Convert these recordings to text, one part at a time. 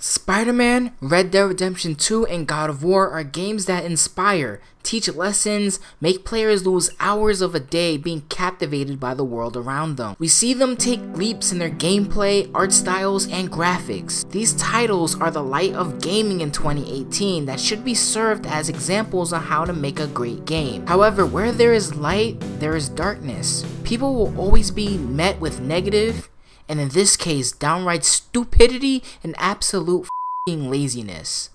Spider-Man, Red Dead Redemption 2, and God of War are games that inspire, teach lessons, make players lose hours of a day being captivated by the world around them. We see them take leaps in their gameplay, art styles, and graphics. These titles are the light of gaming in 2018 that should be served as examples on how to make a great game. However, where there is light, there is darkness. People will always be met with negative, and in this case, downright stupidity and absolute f***ing laziness.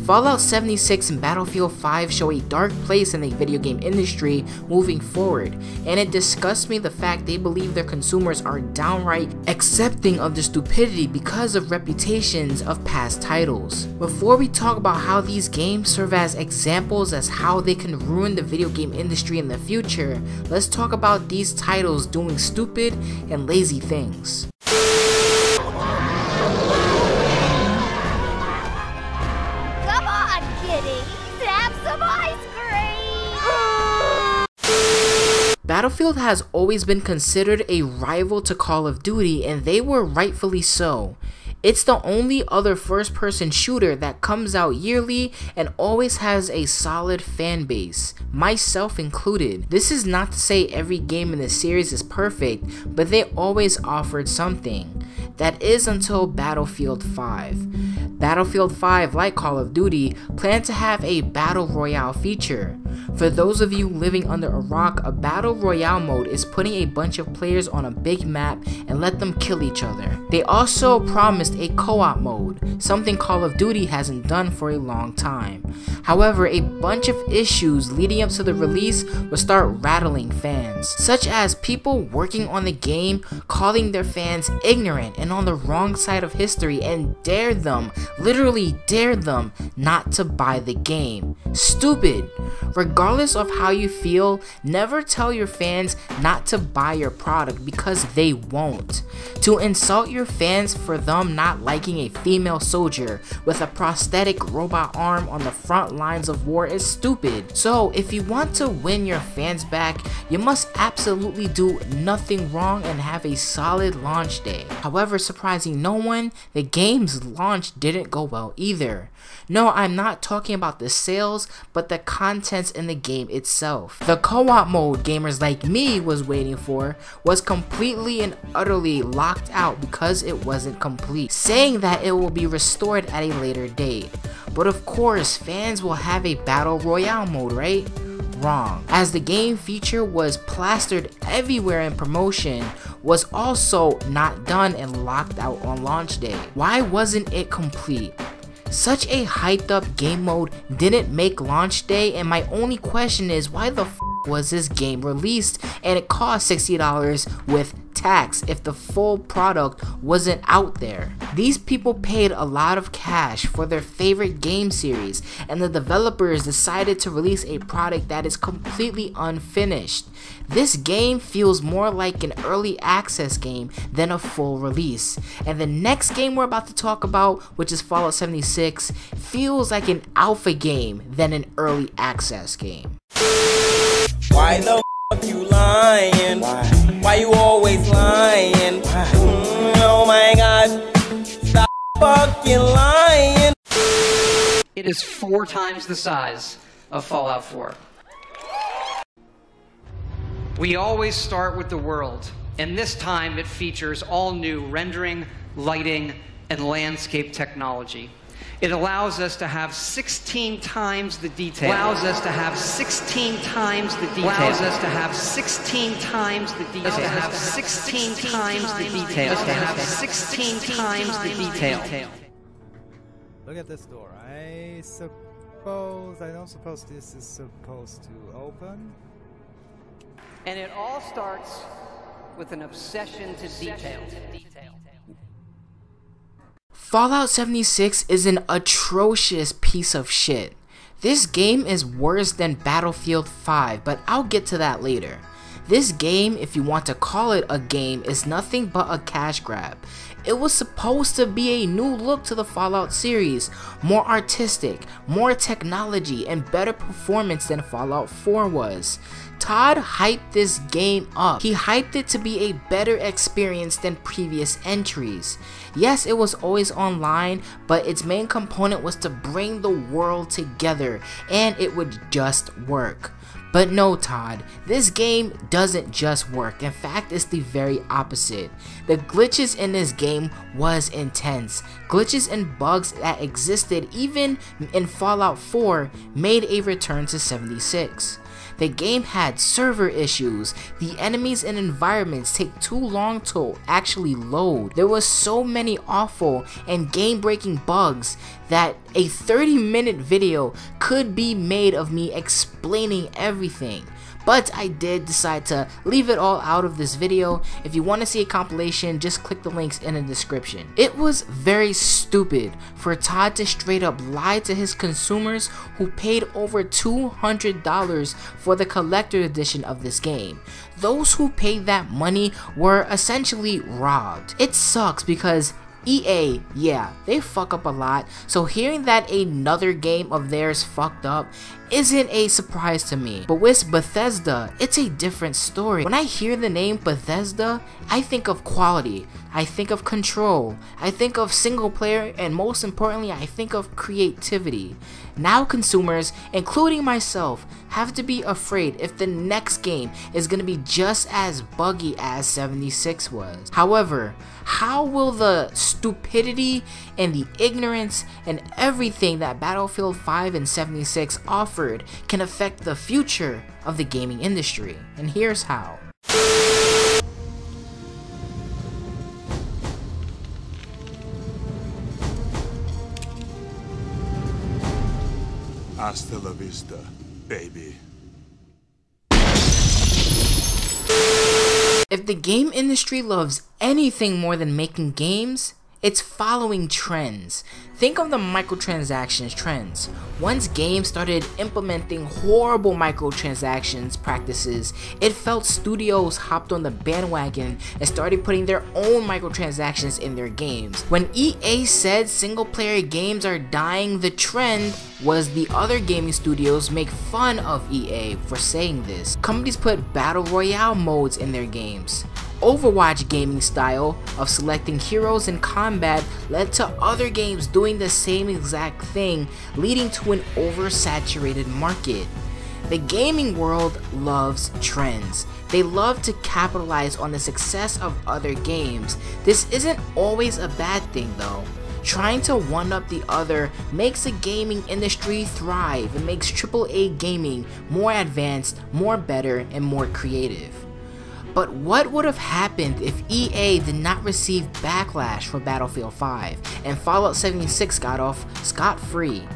Fallout 76 and Battlefield 5 show a dark place in the video game industry moving forward, and it disgusts me the fact they believe their consumers are downright accepting of the stupidity because of reputations of past titles. Before we talk about how these games serve as examples as how they can ruin the video game industry in the future, let's talk about these titles doing stupid and lazy things. Battlefield has always been considered a rival to Call of Duty, and they were rightfully so. It's the only other first-person shooter that comes out yearly and always has a solid fan base, myself included. This is not to say every game in the series is perfect, but they always offered something. That is until Battlefield 5. Battlefield 5, like Call of Duty, planned to have a Battle Royale feature. For those of you living under a rock, a Battle Royale mode is putting a bunch of players on a big map and let them kill each other. They also promised a co-op mode, something Call of Duty hasn't done for a long time. However, a bunch of issues leading up to the release will start rattling fans, such as people working on the game calling their fans ignorant and on the wrong side of history and literally dare them not to buy the game. Stupid. Regardless of how you feel, never tell your fans not to buy your product because they won't. To insult your fans for them not liking a female soldier with a prosthetic robot arm on the front lines of war is stupid. So if you want to win your fans back, you must absolutely do nothing wrong and have a solid launch day. However, surprising no one, the game's launch didn't go well either. No, I'm not talking about the sales, but the contents in the game itself. The co-op mode gamers like me was waiting for was completely and utterly locked out because it wasn't complete, saying that it will be restored at a later date. But of course, fans will have a Battle Royale mode, right? Wrong, as the game feature was plastered everywhere in promotion, was also not done and locked out on launch day. Why wasn't it complete? Such a hyped up game mode didn't make launch day, and my only question is why the f was this game released and it cost $60 with tax if the full product wasn't out there? These people paid a lot of cash for their favorite game series, and the developers decided to release a product that is completely unfinished. This game feels more like an early access game than a full release, and the next game we're about to talk about, which is Fallout 76, feels like an alpha game than an early access game. Why the f you lying? Why you always lying? Oh my god, stop fucking lying. It is 4 times the size of Fallout 4. We always start with the world, and this time it features all new rendering, lighting, and landscape technology. It allows us to have 16 times the detail. Allows us to have 16 times the detail. Allows us to have 16 times the detail. To have 16 times the detail. To have 16 times the detail. Look at this door. I don't suppose this is supposed to open. And it all starts with an obsession to detail. Fallout 76 is an atrocious piece of shit. This game is worse than Battlefield 5, but I'll get to that later. This game, if you want to call it a game, is nothing but a cash grab. It was supposed to be a new look to the Fallout series, more artistic, more technology, and better performance than Fallout 4 was. Todd hyped this game up. He hyped it to be a better experience than previous entries. Yes, it was always online, but its main component was to bring the world together, and it would just work. But no, Todd, this game doesn't just work. In fact, it's the very opposite. The glitches in this game was intense. Glitches and bugs that existed even in Fallout 4 made a return to 76. The game had server issues. The enemies and environments take too long to actually load. There was so many awful and game-breaking bugs that a 30-minute video could be made of me explaining everything. But I did decide to leave it all out of this video. If you want to see a compilation, just click the links in the description. It was very stupid for Todd to straight up lie to his consumers who paid over $200 for the collector edition of this game. Those who paid that money were essentially robbed. It sucks because EA, yeah, they fuck up a lot, so hearing that another game of theirs fucked up isn't a surprise to me. But with Bethesda, it's a different story. When I hear the name Bethesda, I think of quality, I think of control, I think of single player, and most importantly, I think of creativity. Now consumers, including myself, have to be afraid if the next game is going to be just as buggy as 76 was. However, how will the stupidity and the ignorance and everything that Battlefield 5 and 76 offered can affect the future of the gaming industry? And here's how. Hasta la vista, baby. If the game industry loves anything more than making games, it's following trends. Think of the microtransactions trends. Once games started implementing horrible microtransactions practices, it felt studios hopped on the bandwagon and started putting their own microtransactions in their games. When EA said single player games are dying, the trend was the other gaming studios make fun of EA for saying this. Companies put battle royale modes in their games. Overwatch gaming style of selecting heroes in combat led to other games doing the same exact thing, leading to an oversaturated market. The gaming world loves trends. They love to capitalize on the success of other games. This isn't always a bad thing though. Trying to one-up the other makes the gaming industry thrive and makes AAA gaming more advanced, more better, and more creative. But what would have happened if EA did not receive backlash for Battlefield 5 and Fallout 76 got off scot-free?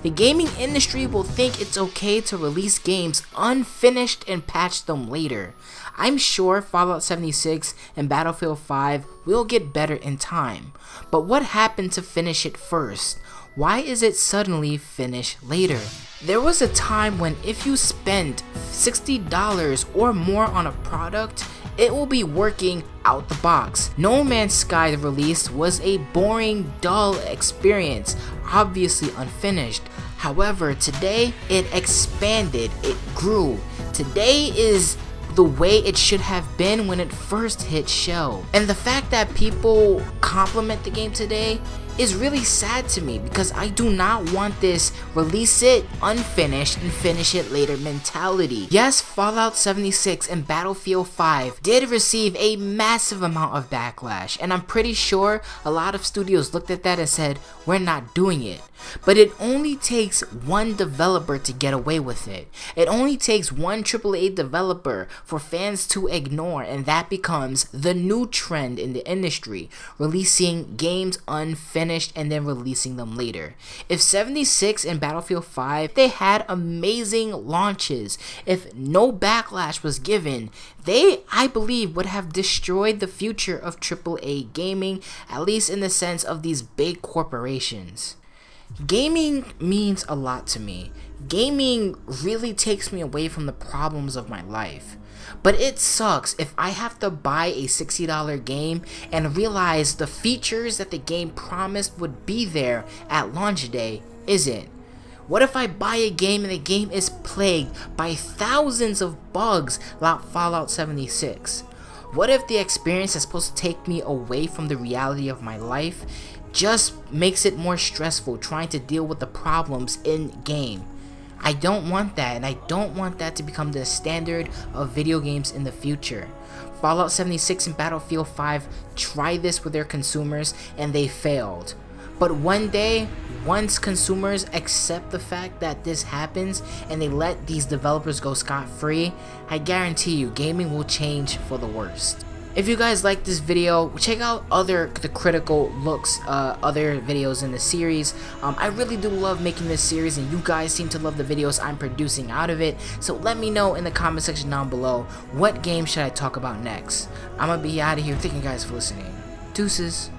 The gaming industry will think it's okay to release games unfinished and patch them later. I'm sure Fallout 76 and Battlefield 5 will get better in time, but what happened to finish it first? Why is it suddenly finished later? There was a time when if you spent $60 or more on a product, it will be working out the box. No Man's Sky, the release, was a boring, dull experience, obviously unfinished. However, today it expanded, it grew. Today is the way it should have been when it first hit shelves. And the fact that people compliment the game today is really sad to me because I do not want this release it unfinished and finish it later mentality. Yes, Fallout 76 and Battlefield 5 did receive a massive amount of backlash, and I'm pretty sure a lot of studios looked at that and said, we're not doing it. But it only takes one developer to get away with it. It only takes one AAA developer for fans to ignore, and that becomes the new trend in the industry, releasing games unfinished and then releasing them later. If 76 and Battlefield 5, they had amazing launches. If no backlash was given, they, I believe, would have destroyed the future of AAA gaming, at least in the sense of these big corporations. Gaming means a lot to me. Gaming really takes me away from the problems of my life. But it sucks if I have to buy a $60 game and realize the features that the game promised would be there at launch day isn't. What if I buy a game and the game is plagued by thousands of bugs like Fallout 76? What if the experience that's supposed to take me away from the reality of my life just makes it more stressful trying to deal with the problems in game? I don't want that, and I don't want that to become the standard of video games in the future. Fallout 76 and Battlefield 5 tried this with their consumers and they failed. But one day, once consumers accept the fact that this happens and they let these developers go scot-free, I guarantee you gaming will change for the worst. If you guys like this video, check out the critical looks, other videos in the series. I really do love making this series, and you guys seem to love the videos I'm producing out of it. So let me know in the comment section down below, what game should I talk about next? I'm gonna be out of here. Thank you guys for listening. Deuces.